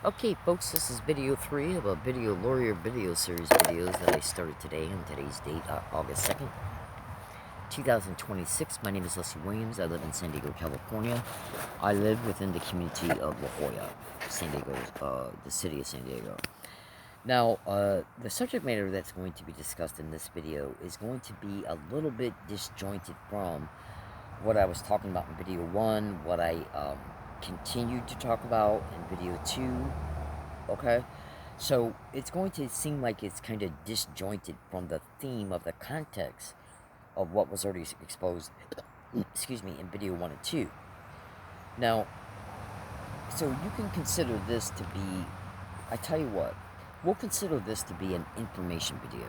Okay, folks, this is video 3 of a video lawyer video series videos that I started today on today's date, August 2nd, 2026. My name is Leslie Williams. I live in San Diego, California. I live within the community of La Jolla, San Diego, the city of San Diego. Now, the subject matter that's going to be discussed in this video is going to be a little bit disjointed from what I was talking about in video 1, what I continued to talk about in video 2, okay? So it's going to seem like it's kind of disjointed from the theme of the context of what was already exposed, excuse me, in video 1 and 2. Now, so you can consider this to be, I tell you what, we'll consider this to be an information video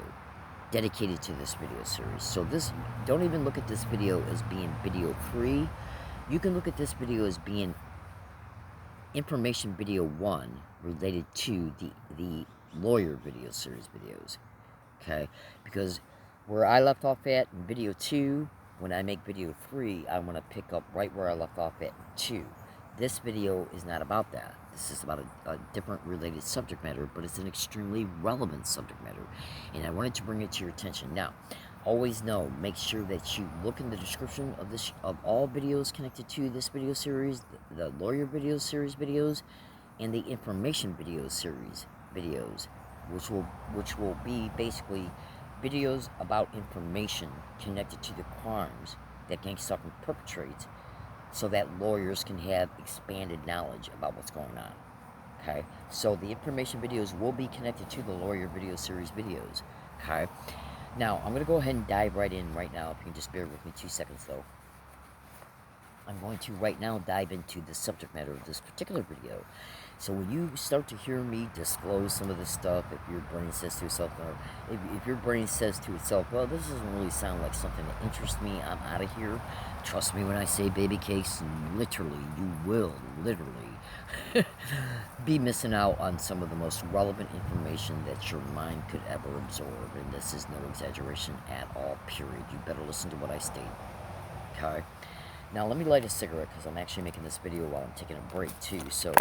dedicated to this video series. So this, don't even look at this video as being video 3. You can look at this video as being information video 1 related to the lawyer video series videos, okay? Because where I left off at in video 2, when I make video 3, I want to pick up right where I left off at 2. This video is not about that. This is about a different related subject matter, but it's an extremely relevant subject matter, and I wanted to bring it to your attention. Now, always know, make sure that you look in the description of all videos connected to this video series, the lawyer video series videos, and the information video series videos, which will be basically videos about information connected to the crimes that gang stalking perpetrates, so that lawyers can have expanded knowledge about what's going on. Okay, so the information videos will be connected to the lawyer video series videos. Okay. Now, I'm going to go ahead and dive right in right now, if you can just bear with me 2 seconds, though. I'm going to right now dive into the subject matter of this particular video. So when you start to hear me disclose some of this stuff, if your brain says to itself, if your brain says to itself, well, this doesn't really sound like something that interests me, I'm out of here. Trust me when I say baby case, literally, you will literally be missing out on some of the most relevant information that your mind could ever absorb. And this is no exaggeration at all, period. You better listen to what I state. Okay? Now, let me light a cigarette, because I'm actually making this video while I'm taking a break, too. So,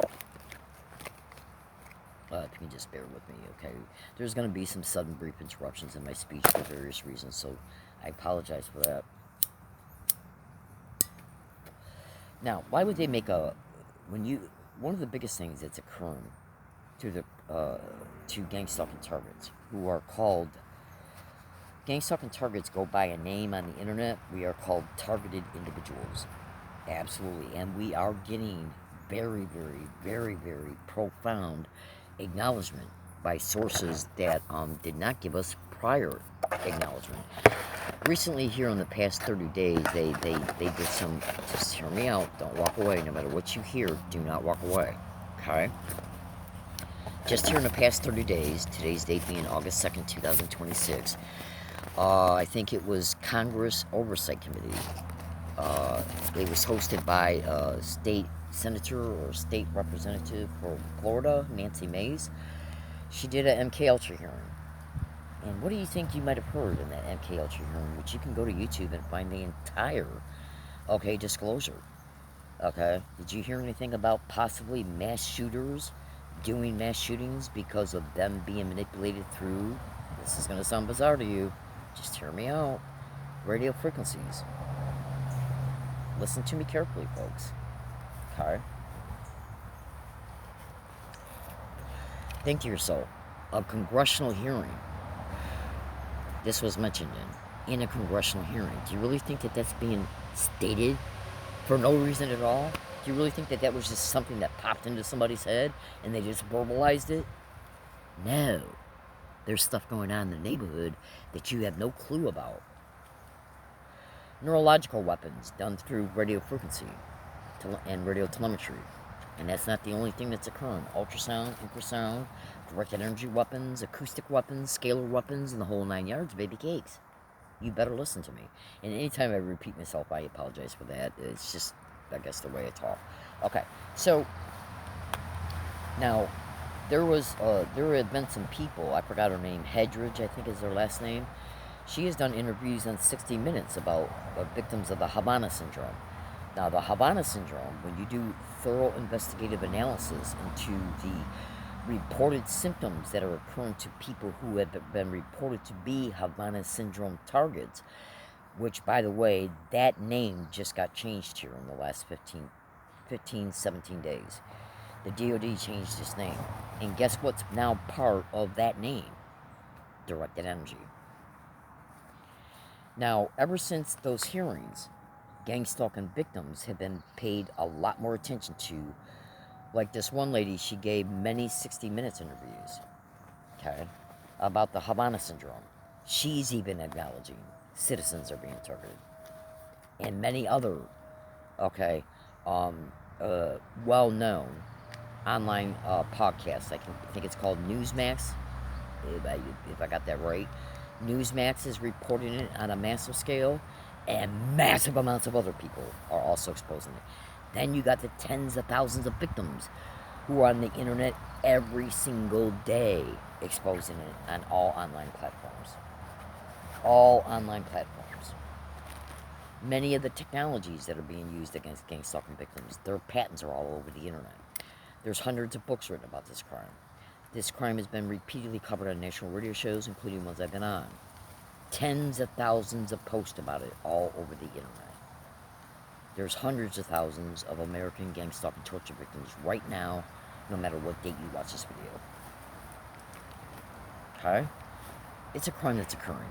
if you can just bear with me, okay? There's going to be some sudden brief interruptions in my speech for various reasons, so I apologize for that. Now, why would they make one of the biggest things that's occurring to gang stalking targets, who are called, gang stalking targets go by a name on the internet. We are called targeted individuals. Absolutely. And we are getting very, very, very, very profound acknowledgement by sources that did not give us prior acknowledgement. Recently, here in the past 30 days, they did some, just hear me out, don't walk away. No matter what you hear, do not walk away, okay? Just here in the past 30 days, today's date being August 2nd, 2026, I think it was Congress Oversight Committee. It was hosted by state senator or state representative for Florida, Nancy Mace. She did an MK Ultra hearing. And what do you think you might have heard in that MK Ultra hearing, which you can go to YouTube and find the entire, okay, disclosure. Okay, did you hear anything about possibly mass shooters doing mass shootings because of them being manipulated through, this is going to sound bizarre to you, just hear me out, radio frequencies? Listen to me carefully, folks. Okay? Think to yourself, a congressional hearing. This was mentioned in a congressional hearing. Do you really think that that's being stated for no reason at all? Do you really think that that was just something that popped into somebody's head and they just verbalized it? No. There's stuff going on in the neighborhood that you have no clue about. Neurological weapons done through radio frequency and radio telemetry. And that's not the only thing that's occurring. Ultrasound, infrasound, directed energy weapons, acoustic weapons, scalar weapons, and the whole 9 yards, baby cakes. You better listen to me. And anytime I repeat myself, I apologize for that. It's just, I guess, the way I talk. Okay, so now there had been some people, I forgot her name, Hedridge, I think is her last name. She has done interviews on 60 Minutes about victims of the Havana syndrome. Now, the Havana syndrome, when you do thorough investigative analysis into the reported symptoms that are occurring to people who have been reported to be Havana syndrome targets, which, by the way, that name just got changed here in the last 17 days. The DOD changed its name. And guess what's now part of that name? Directed energy. Now, ever since those hearings, gang stalking victims have been paid a lot more attention to. Like this one lady, she gave many 60 Minutes interviews, okay, about the Havana syndrome. She's even acknowledging citizens are being targeted. And many other, okay, well-known online podcasts. I think it's called Newsmax, if I got that right. Newsmax is reporting it on a massive scale, and massive amounts of other people are also exposing it. Then you got the tens of thousands of victims who are on the internet every single day exposing it on all online platforms. All online platforms. Many of the technologies that are being used against gang stalking victims, their patents are all over the internet. There's hundreds of books written about this crime. This crime has been repeatedly covered on national radio shows, including ones I've been on. Tens of thousands of posts about it all over the internet. There's hundreds of thousands of American gang stalking torture victims right now, no matter what date you watch this video. Okay? It's a crime that's occurring.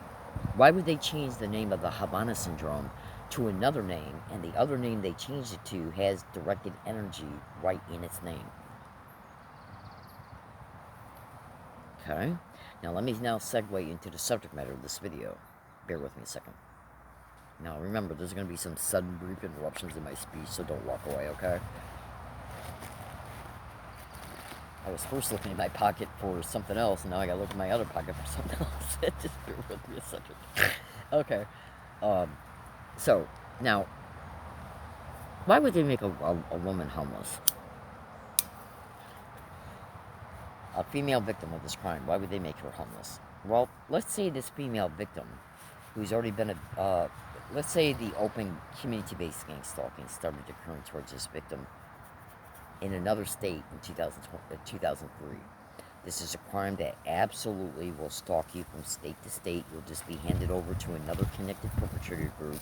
Why would they change the name of the Havana syndrome to another name, and the other name they changed it to has directed energy right in its name? Okay? Now let me segue into the subject matter of this video. Bear with me a second. Now remember, there's going to be some sudden brief interruptions in my speech, so don't walk away, okay? I was first looking in my pocket for something else, and now I gotta look in my other pocket for something else. Just bear with me a second. Okay. So, now, why would they make a woman homeless? A female victim of this crime, why would they make her homeless? Well, let's say this female victim, who's already been let's say the open community-based gang stalking started occurring towards this victim in another state in 2003. This is a crime that absolutely will stalk you from state to state. You'll just be handed over to another connected perpetrator group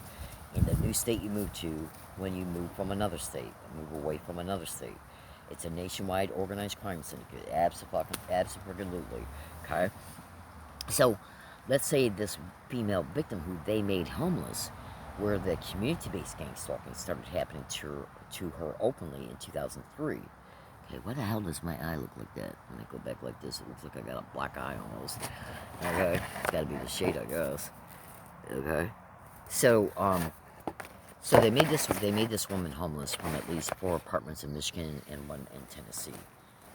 in the new state you move to when you move from another state, move away from another state. It's a nationwide organized crime syndicate. Absolutely. Okay? So, let's say this female victim who they made homeless, where the community-based gang stalking started happening to her openly in 2003. Okay, why the hell does my eye look like that? When I go back like this, it looks like I got a black eye almost. Okay, it's gotta be the shade, I guess. Okay, so they made this woman homeless from at least 4 apartments in Michigan and 1 in Tennessee.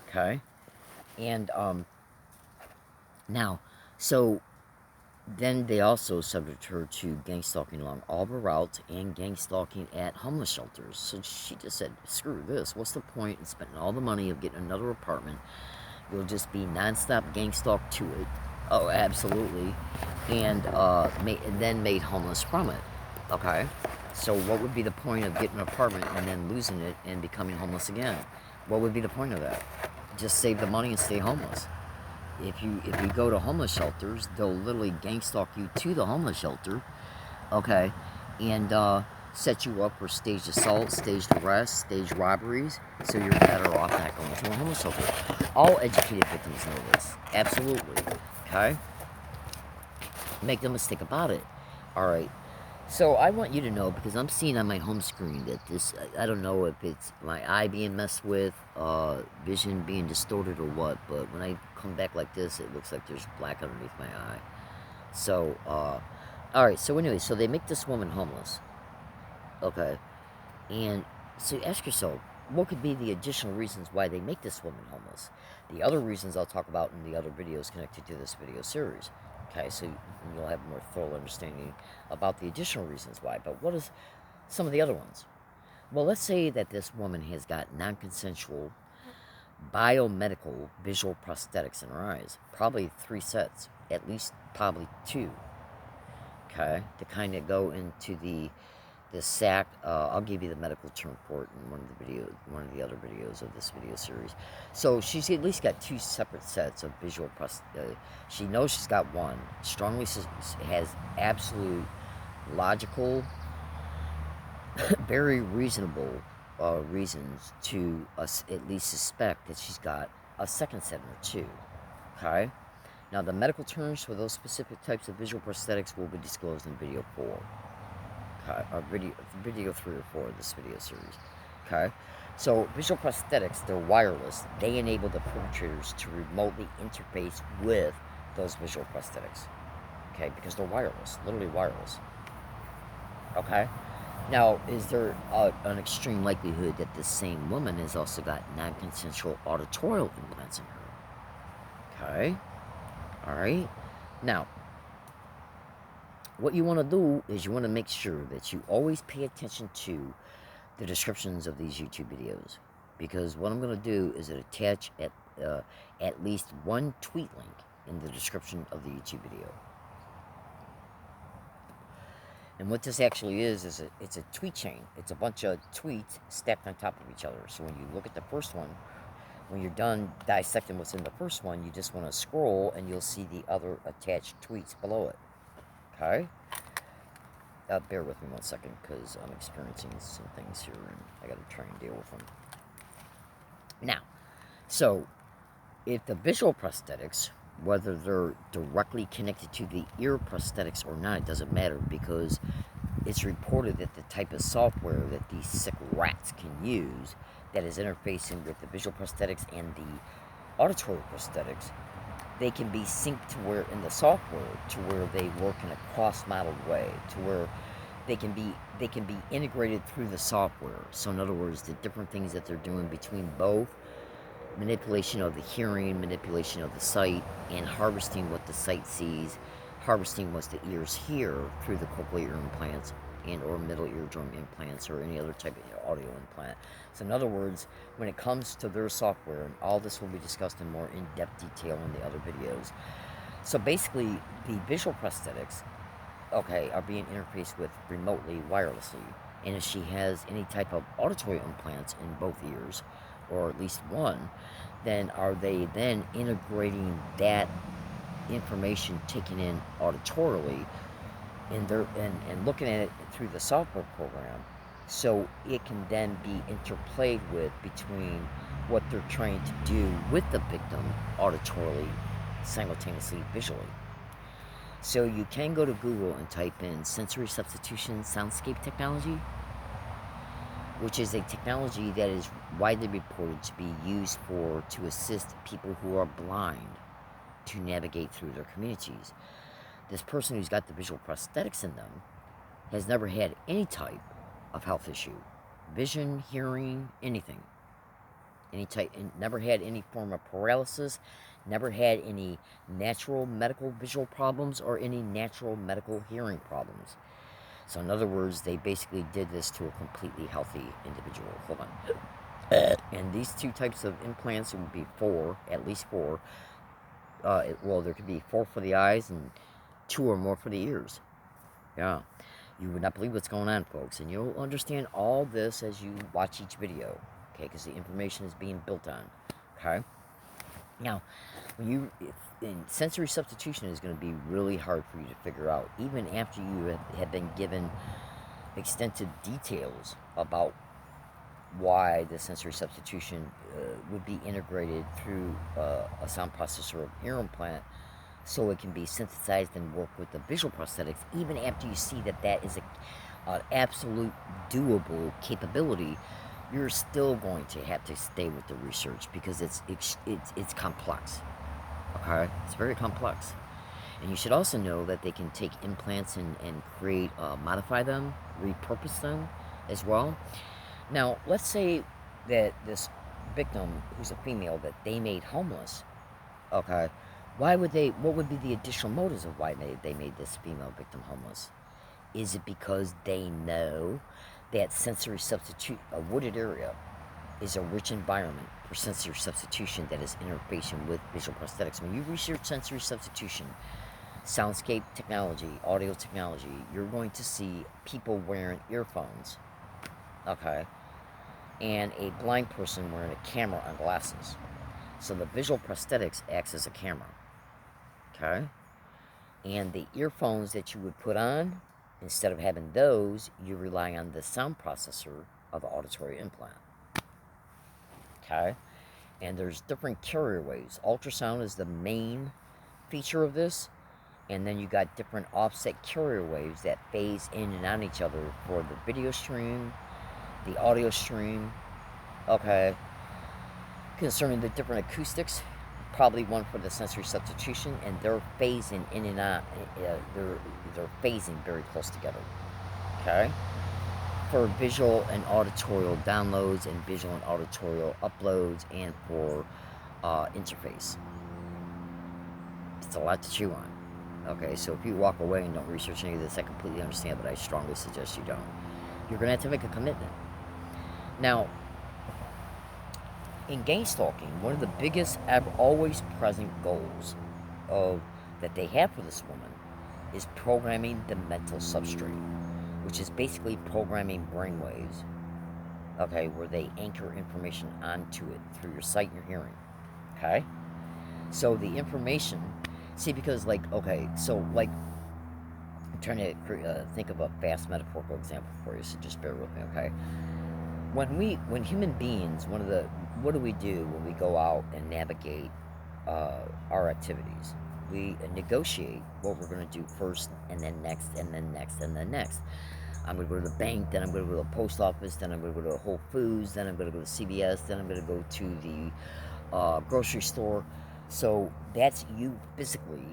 Okay, and now, so then they also subject her to gang stalking along all the routes and gang stalking at homeless shelters. So she just said, screw this. What's the point in spending all the money of getting another apartment? You'll just be nonstop gang stalked to it. Oh, absolutely. And then made homeless from it. Okay? So what would be the point of getting an apartment and then losing it and becoming homeless again? What would be the point of that? Just save the money and stay homeless. If you go to homeless shelters, they'll literally gang stalk you to the homeless shelter, okay, and set you up for staged assault, staged arrests, staged robberies, so you're better off not going to a homeless shelter. All educated victims know this, absolutely, okay? Make no mistake about it, all right? So I want you to know, because I'm seeing on my home screen that this, I don't know if it's my eye being messed with, vision being distorted or what, but when I come back like this, it looks like there's black underneath my eye. So, alright, so anyway, so they make this woman homeless, okay, and so ask yourself, what could be the additional reasons why they make this woman homeless? The other reasons I'll talk about in the other videos connected to this video series. Okay, so you'll have a more thorough understanding about the additional reasons why. But what is some of the other ones? Well, let's say that this woman has got non-consensual biomedical visual prosthetics in her eyes. Probably 3 sets, at least probably 2. Okay, to kind of go into the the SAC, I'll give you the medical term for it in one of the other videos of this video series. So she's at least got 2 separate sets of visual she knows she's got one. Strongly has absolute, logical, very reasonable reasons to at least suspect that she's got a second set or 2. Okay? Now, the medical terms for those specific types of visual prosthetics will be disclosed in video 4. Okay? Or video 3 or 4 of this video series. Okay? So, visual prosthetics, they're wireless. They enable the perpetrators to remotely interface with those visual prosthetics. Okay? Because they're wireless. Literally wireless. Okay? Now, is there an extreme likelihood that this same woman has also got non-consensual auditorial implants in her? Okay? Alright? Now, what you want to do is you want to make sure that you always pay attention to the descriptions of these YouTube videos. Because what I'm going to do is attach at least one tweet link in the description of the YouTube video. And what this actually is it's a tweet chain. It's a bunch of tweets stacked on top of each other. So when you look at the first one, when you're done dissecting what's in the first one, you just want to scroll and you'll see the other attached tweets below it. Okay? Bear with me one second because I'm experiencing some things here and I got to try and deal with them. Now, so if the visual prosthetics, whether they're directly connected to the ear prosthetics or not, it doesn't matter because it's reported that the type of software that these sick rats can use that is interfacing with the visual prosthetics and the auditory prosthetics, they can be synced to where in the software to where they work in a cross-modeled way, to where they can be integrated through the software. So in other words, the different things that they're doing between both manipulation of the hearing, manipulation of the sight, and harvesting what the sight sees, harvesting what the ears hear through the cochlear implants and or middle eardrum implants or any other type of audio implant. So in other words, when it comes to their software, and all this will be discussed in more in-depth detail in the other videos. So basically, the visual prosthetics, okay, are being interfaced with remotely, wirelessly. And if she has any type of auditory implants in both ears, or at least one, then are they then integrating that information taken in auditorily and looking at it through the software program, so it can then be interplayed with between what they're trying to do with the victim auditorily, simultaneously visually. So you can go to Google and type in sensory substitution soundscape technology, which is a technology that is widely reported to be used to assist people who are blind to navigate through their communities. This person who's got the visual prosthetics in them has never had any type of health issue, vision, hearing, anything. Any type, never had any form of paralysis, never had any natural medical visual problems or any natural medical hearing problems. So in other words, they basically did this to a completely healthy individual. Hold on. And these 2 types of implants, it would be 4, at least 4. Well, there could be 4 for the eyes and 2 or more for the ears. Yeah. You would not believe what's going on, folks. And you'll understand all this as you watch each video. Okay, because the information is being built on. Okay? Now, sensory substitution is going to be really hard for you to figure out, even after you have been given extensive details about why the sensory substitution would be integrated through a sound processor or ear implant, so it can be synthesized and work with the visual prosthetics. Even after you see that that is an absolute doable capability, you're still going to have to stay with the research because it's complex. Okay, it's very complex. And you should also know that they can take implants and create, modify them, repurpose them as well. Now, let's say that this victim, who's a female, that they made homeless, okay, what would be the additional motives of why they made this female victim homeless? Is it because they know that sensory substitute, a wooded area, is a rich environment for sensory substitution that is interfacing with visual prosthetics? When you research sensory substitution, soundscape technology, audio technology, you're going to see people wearing earphones, okay, and a blind person wearing a camera on glasses. So the visual prosthetics acts as a camera, okay? And the earphones that you would put on, instead of having those, you rely on the sound processor of the auditory implant, okay? And there's different carrier waves. Ultrasound is the main feature of this, and then you got different offset carrier waves that phase in and on each other for the video stream, the audio stream, okay? Concerning the different acoustics, probably one for the sensory substitution, and they're phasing in and out, they're phasing very close together, okay? For visual and auditorial downloads and visual and auditorial uploads, and for interface. It's a lot to chew on. Okay, so if you walk away and don't research any of this, I completely understand, but I strongly suggest you don't. You're going to have to make a commitment. Now, in gang stalking, one of the biggest, always present goals that they have for this woman is programming the mental substrate, which is basically programming brainwaves, okay, where they anchor information onto it through your sight and your hearing, okay? So the information, see, because okay, so I'm trying to think of a fast metaphorical example for you, so just bear with me, okay? When human beings, what do we do when we go out and navigate our activities? We negotiate what we're going to do first, and then next, and then next, and then next. I'm going to go to the bank, then I'm going to go to the post office, then I'm going to go to Whole Foods, then I'm going to go to CVS, then I'm going to go to the grocery store. So that's you physically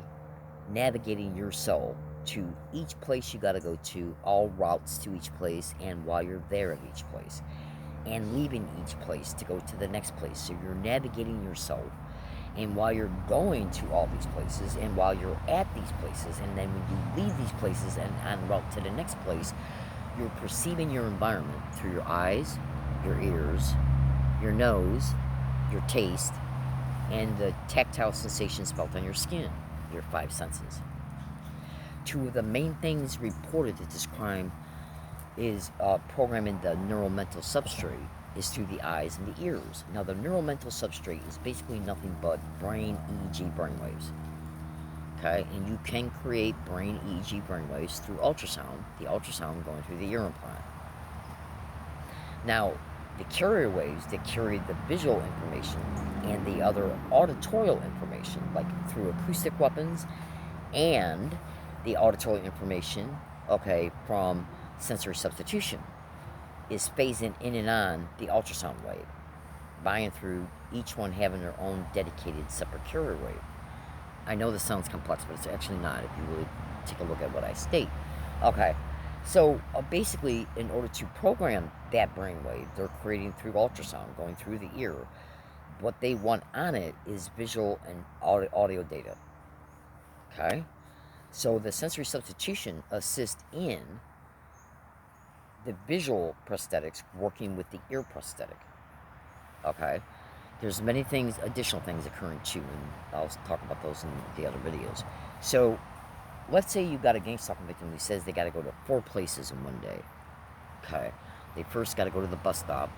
navigating yourself to each place you got to go to, all routes to each place, and while you're there at each place, and leaving each place to go to the next place. So you're navigating yourself, and while you're going to all these places, and while you're at these places, and then when you leave these places and en route to the next place, you're perceiving your environment through your eyes, your ears, your nose, your taste, and the tactile sensations felt on your skin, your 5 senses. Two of the main things reported that this crime is programming the neural mental substrate is through the eyes and the ears. Now, the neural mental substrate is basically nothing but brain EEG brainwaves. Okay, and you can create brain EEG brainwaves through ultrasound, the ultrasound going through the ear implant. Now, the carrier waves that carry the visual information and the other auditorial information, like through acoustic weapons, and the auditory information, okay, from sensory substitution, is phasing in and on the ultrasound wave, by and through each one having their own dedicated separate carrier wave. I know this sounds complex, but it's actually not if you really take a look at what I state. Okay, so basically, in order to program that brainwave, they're creating through ultrasound, going through the ear. What they want on it is visual and audio data. Okay, so the sensory substitution assists in the visual prosthetics working with the ear prosthetic. Okay, there's many things, additional things occurring too, and I'll talk about those in the other videos. So let's say you got a gang stalking victim who says they got to go to 4 places in one day. Okay, they first got to go to the bus stop,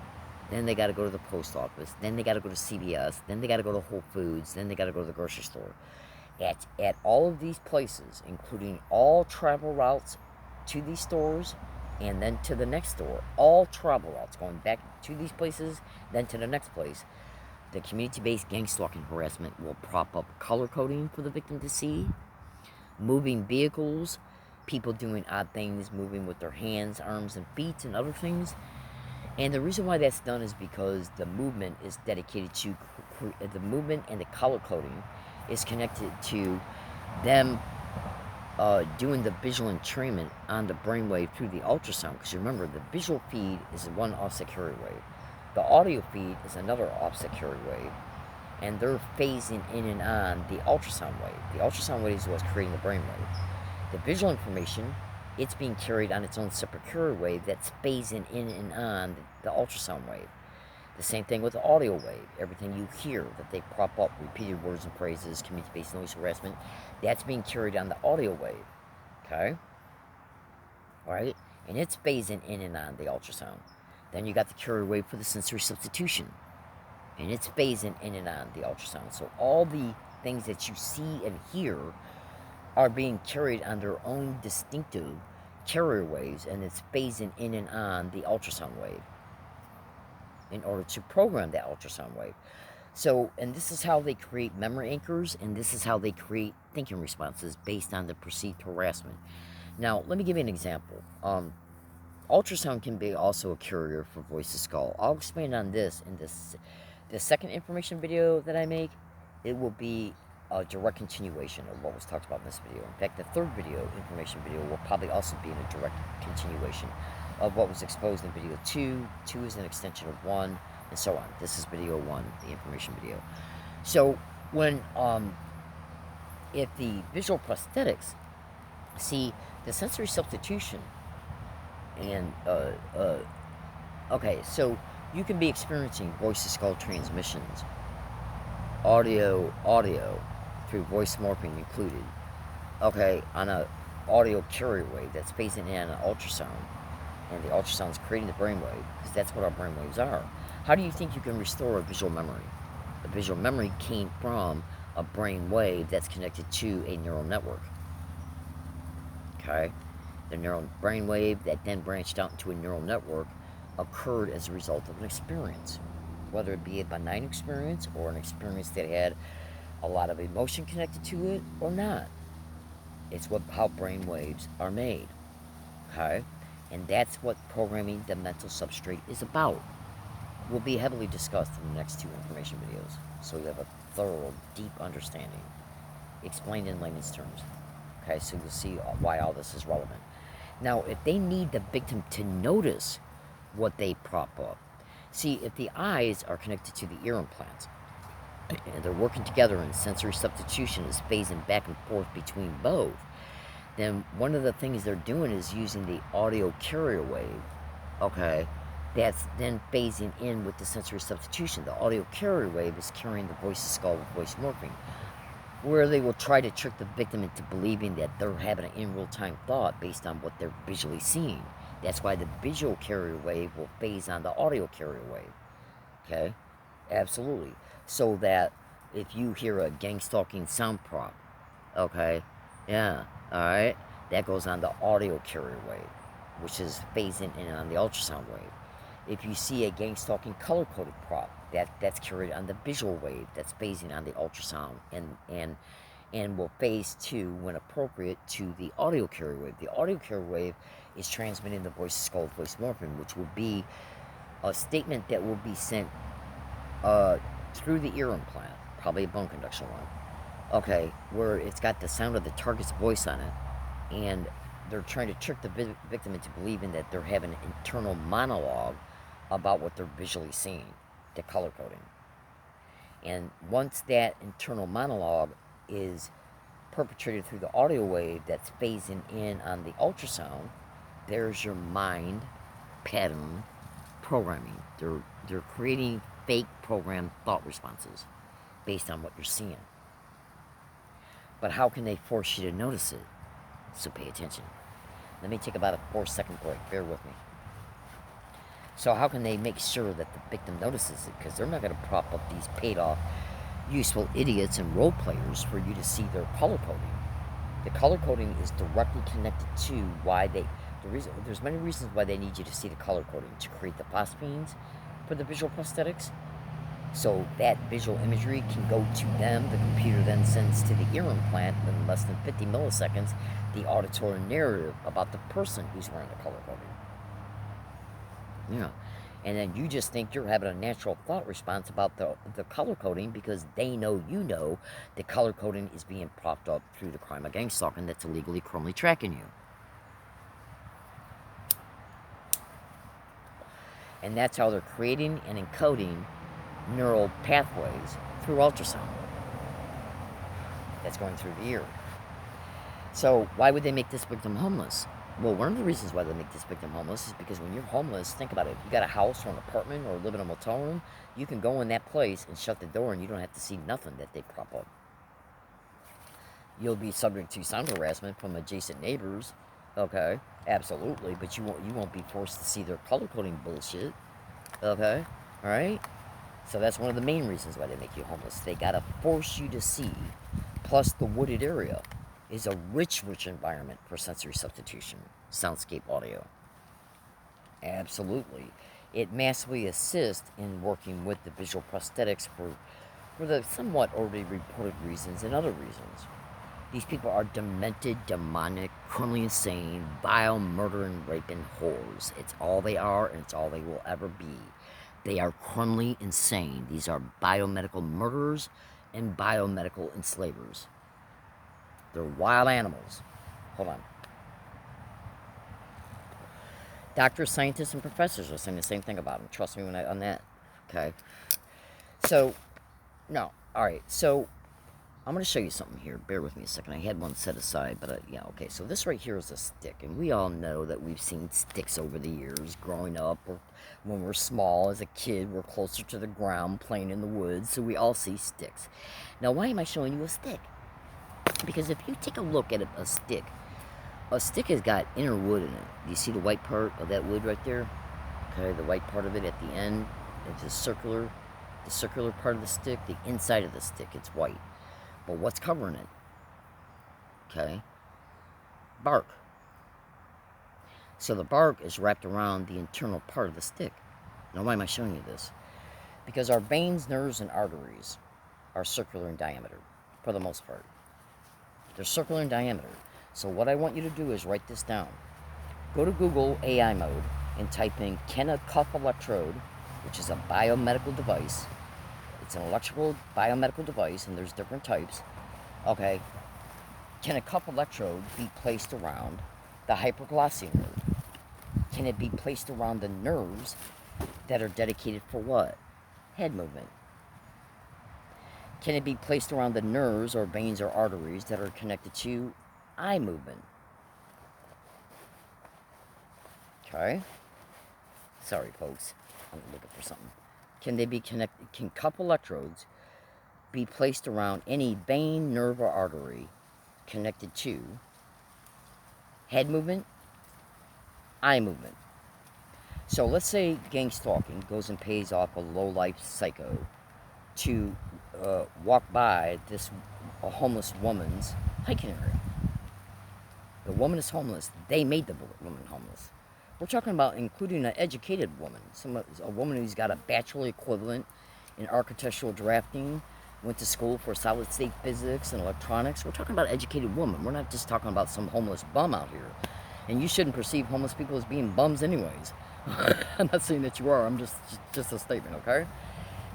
then they got to go to the post office, then they got to go to CVS, then they got to go to Whole Foods, then they got to go to the grocery store. At all of these places, including all travel routes to these stores, and then to the next store, all travel routes going back to these places, then to the next place, the community-based gang stalking harassment will prop up color coding for the victim to see, moving vehicles, people doing odd things, moving with their hands, arms, and feet, and other things. And the reason why that's done is because the movement is dedicated to, the movement and the color coding is connected to them doing the visual entrainment on the brainwave through the ultrasound. Because remember, the visual feed is one offset carrier wave, the audio feed is another offset carrier wave, and they're phasing in and on the ultrasound wave. The ultrasound wave is what's creating the brainwave. The visual information, it's being carried on its own separate carrier wave that's phasing in and on the ultrasound wave. The same thing with the audio wave. Everything you hear that they prop up, repeated words and phrases, community-based noise harassment, that's being carried on the audio wave. Okay? Right? And it's phasing in and on the ultrasound. Then you got the carrier wave for the sensory substitution. And it's phasing in and on the ultrasound. So all the things that you see and hear are being carried on their own distinctive carrier waves, and it's phasing in and on the ultrasound wave in order to program that ultrasound wave. So, and this is how they create memory anchors, and this is how they create thinking responses based on the perceived harassment. Now, let me give you an example. Ultrasound can be also a carrier for voice to skull. I'll expand on this in the second information video that I make. It will be a direct continuation of what was talked about in this video. In fact, the third video, information video, will probably also be in a direct continuation of what was exposed in video 2. 2 is an extension of 1, and so on. This is video 1, the information video. So when if the visual prosthetics see the sensory substitution, and okay, so you can be experiencing voice to skull transmissions, audio through voice morphing included, okay, on a audio carrier wave that's phasing in on an ultrasound, and the ultrasound is creating the brainwave, because that's what our brainwaves are. How do you think you can restore a visual memory? The visual memory came from a brain wave that's connected to a neural network. Okay? The neural brain wave that then branched out into a neural network occurred as a result of an experience, whether it be a benign experience or an experience that had a lot of emotion connected to it or not. It's how brain waves are made. Okay? And that's what programming the mental substrate is about. Will be heavily discussed in the next 2 information videos, so you have a thorough, deep understanding, explained in layman's terms. Okay, so you'll see why all this is relevant. Now, if they need the victim to notice what they prop up, see, if the eyes are connected to the ear implants, and they're working together and sensory substitution is phasing back and forth between both, then one of the things they're doing is using the audio carrier wave, okay, that's then phasing in with the sensory substitution. The audio carrier wave is carrying the voice to skull with voice morphing, where they will try to trick the victim into believing that they're having an in real-time thought based on what they're visually seeing. That's why the visual carrier wave will phase on the audio carrier wave. Okay? Absolutely. So that if you hear a gang stalking sound prop, okay, yeah, alright, that goes on the audio carrier wave, which is phasing in on the ultrasound wave. If you see a gang stalking color-coded prop, that's carried on the visual wave that's phasing on the ultrasound and will phase to, when appropriate, to the audio carrier wave. The audio carrier wave is transmitting the voice to skull voice morphing, which will be a statement that will be sent through the ear implant, probably a bone conduction one. Okay, where it's got the sound of the target's voice on it, and they're trying to trick the victim into believing that they're having an internal monologue about what they're visually seeing, the color coding. And once that internal monologue is perpetrated through the audio wave that's phasing in on the ultrasound, there's your mind pattern programming. They're creating fake programmed thought responses based on what you're seeing. But how can they force you to notice it? So pay attention. Let me take about a 4-second break. Bear with me. So how can they make sure that the victim notices it? Because they're not going to prop up these paid-off, useful idiots and role players for you to see their color coding. The color coding is directly connected to why there's many reasons why they need you to see the color coding, to create the phosphenes for the visual prosthetics. So that visual imagery can go to them. The computer then sends to the ear implant in less than 50 milliseconds the auditory narrative about the person who's wearing the color coding. Yeah. And then you just think you're having a natural thought response about the color coding because they know you know the color coding is being propped up through the crime of gang stalking that's illegally criminally tracking you. And that's how they're creating and encoding neural pathways through ultrasound that's going through the ear. So why would they make this victim homeless? Well, one of the reasons why they make this victim homeless is because when you're homeless, think about it. You got a house or an apartment or live in a motel room, you can go in that place and shut the door and you don't have to see nothing that they prop up. You'll be subject to sound harassment from adjacent neighbors, okay? Absolutely, but you won't be forced to see their color coding bullshit, okay? All right? So that's one of the main reasons why they make you homeless. They gotta force you to see. Plus, the wooded area is a rich environment for sensory substitution, soundscape audio. Absolutely. It massively assists in working with the visual prosthetics for the somewhat already reported reasons and other reasons. These people are demented, demonic, criminally insane, vile, murdering, raping whores. It's all they are, and it's all they will ever be. They are criminally insane. These are biomedical murderers and biomedical enslavers. They're wild animals. Hold on. Doctors, scientists, and professors are saying the same thing about them. Trust me on that. Okay. So, no. All right. So, I'm going to show you something here. Bear with me a second. I had one set aside, but yeah, okay. So this right here is a stick, and we all know that we've seen sticks over the years growing up, or when we're small as a kid, we're closer to the ground playing in the woods, so we all see sticks. Now, why am I showing you a stick? Because if you take a look at a stick has got inner wood in it. Do you see the white part of that wood right there? Okay, the white part of it at the end, it's the circular part of the stick, the inside of the stick, it's white. But what's covering it? Okay. Bark. So the bark is wrapped around the internal part of the stick. Now, why am I showing you this? Because our veins, nerves, and arteries are circular in diameter, for the most part. They're circular in diameter. So what I want you to do is write this down. Go to Google AI mode and type in "Can a cuff electrode," which is a biomedical device. It's an electrical biomedical device, and there's different types. Okay. Can a cuff electrode be placed around the hypoglossal nerve? Can it be placed around the nerves that are dedicated for what? Head movement. Can it be placed around the nerves or veins or arteries that are connected to eye movement? Okay. Sorry, folks. I'm looking for something. Can they be connected? Can cuff electrodes be placed around any vein, nerve, or artery connected to head movement, eye movement? So let's say gang stalking goes and pays off a low-life psycho to walk by a homeless woman's hiking area. The woman is homeless. They made the woman homeless. We're talking about including an educated woman, a woman who's got a bachelor equivalent in architectural drafting, went to school for solid state physics and electronics. We're talking about an educated woman. We're not just talking about some homeless bum out here. And you shouldn't perceive homeless people as being bums anyways. I'm not saying that you are. I'm just a statement, okay?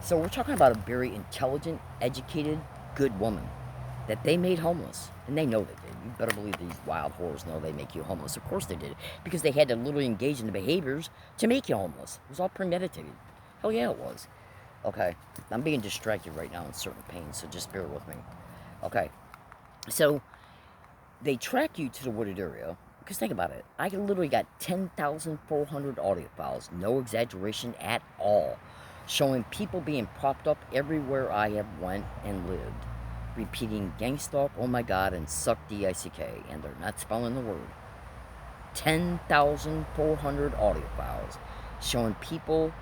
So we're talking about a very intelligent, educated, good woman that they made homeless. And they know they did. You better believe these wild whores know they make you homeless. Of course they did. Because they had to literally engage in the behaviors to make you homeless. It was all premeditated. Hell yeah, it was. Okay. I'm being distracted right now in certain pain, so just bear with me. Okay. So they track you to the wooded area. Because think about it. I literally got 10,400 audio files. No exaggeration at all. Showing people being propped up everywhere I have went and lived. Repeating gang stalk, oh my god, and suck D-I-C-K. And they're not spelling the word. 10,400 audio files. Showing people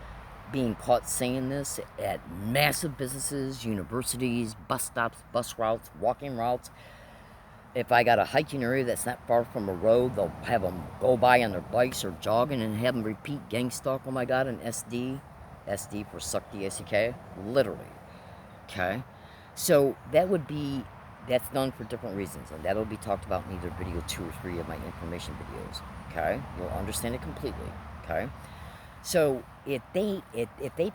being caught saying this at massive businesses, universities, bus stops, bus routes, walking routes. If I got a hiking area that's not far from a road, they'll have them go by on their bikes or jogging and have them repeat gang stalk, oh my god, and SD. SD for suck D-I-C-K. Literally. Okay? So that's done for different reasons, and that'll be talked about in either video 2 or 3 of my information videos. Okay? You'll understand it completely. Okay? So if they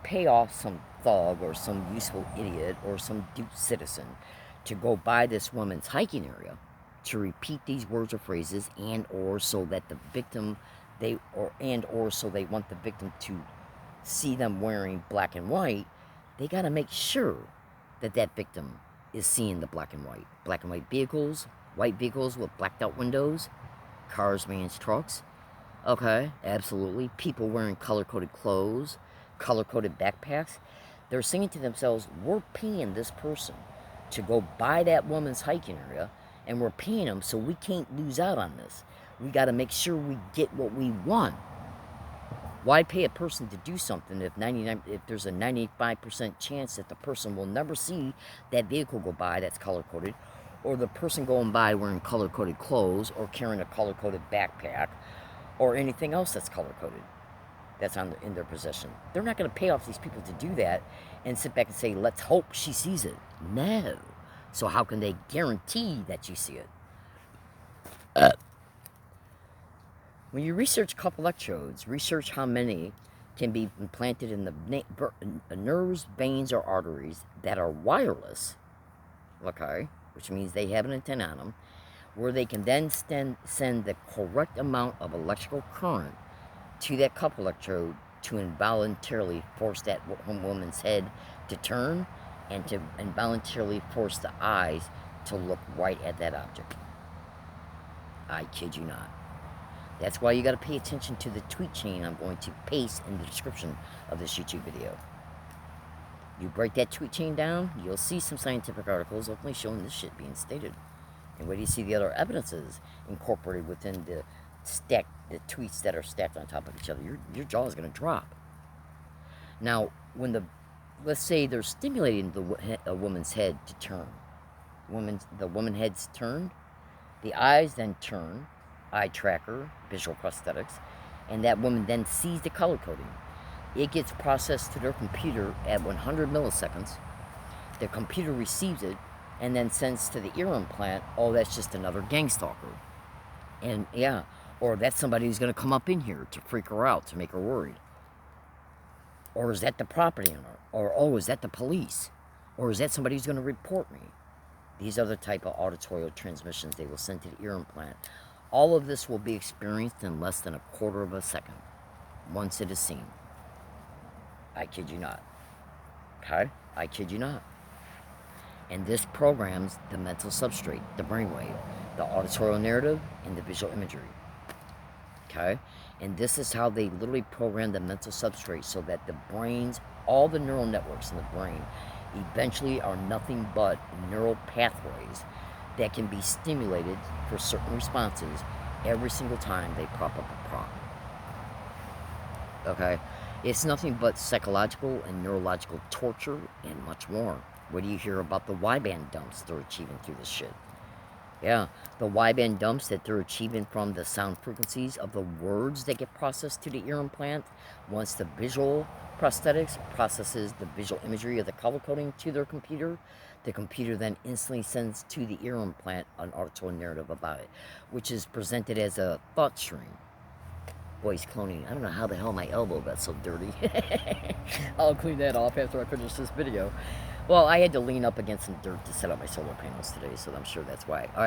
pay off some thug or some useful idiot or some duped citizen to go by this woman's hiking area to repeat these words or phrases, and or so that the victim so they want the victim to see them wearing black and white, they got to make sure that victim is seeing the black and white vehicles, white vehicles with blacked out windows, cars, vans, trucks. Okay, absolutely. People wearing color-coded clothes, color-coded backpacks. They're saying to themselves, we're paying this person to go by that woman's hiking area, and we're paying them so we can't lose out on this. We got to make sure we get what we want. Why pay a person to do something if there's a 95% chance that the person will never see that vehicle go by that's color-coded, or the person going by wearing color-coded clothes or carrying a color-coded backpack or anything else that's color-coded that's in their possession? They're not going to pay off these people to do that and sit back and say, let's hope she sees it. No. So how can they guarantee that you see it? When you research cup electrodes, research how many can be implanted in the nerves, veins, or arteries that are wireless, okay, which means they have an antenna on them, where they can then send the correct amount of electrical current to that cup electrode to involuntarily force that woman's head to turn and to involuntarily force the eyes to look right at that object. I kid you not. That's why you got to pay attention to the tweet chain I'm going to paste in the description of this YouTube video. You break that tweet chain down, you'll see some scientific articles openly showing this shit being stated. And where do you see the other evidences incorporated within the tweets that are stacked on top of each other? Your jaw is going to drop. Now, let's say they're stimulating a woman's head to turn. The woman's head's turned. The eyes then turn. Eye tracker, visual prosthetics, and that woman then sees the color coding. It gets processed to their computer at 100 milliseconds. The computer receives it and then sends to the ear implant, oh, that's just another gang stalker. And yeah, or that's somebody who's going to come up in here to freak her out, to make her worried. Or is that the property owner? Or, oh, is that the police? Or is that somebody who's going to report me? These are the type of auditory transmissions they will send to the ear implant. All of this will be experienced in less than a quarter of a second once it is seen. I kid you not. Okay? I kid you not. And this programs the mental substrate, the brainwave, the auditory narrative, and the visual imagery. Okay? And this is how they literally program the mental substrate so that the brains, all the neural networks in the brain, eventually are nothing but neural pathways that can be stimulated for certain responses every single time they prop up a prompt. Okay? It's nothing but psychological and neurological torture and much more. What do you hear about the Y-band dumps they're achieving through this shit? Yeah, the Y-band dumps that they're achieving from the sound frequencies of the words that get processed to the ear implant. Once the visual prosthetics processes the visual imagery of the color coding to their computer, the computer then instantly sends to the ear implant an auditory narrative about it, which is presented as a thought stream. Voice cloning. I don't know how the hell my elbow got so dirty. I'll clean that off after I finish this video. Well, I had to lean up against some dirt to set up my solar panels today, so I'm sure that's why. All right.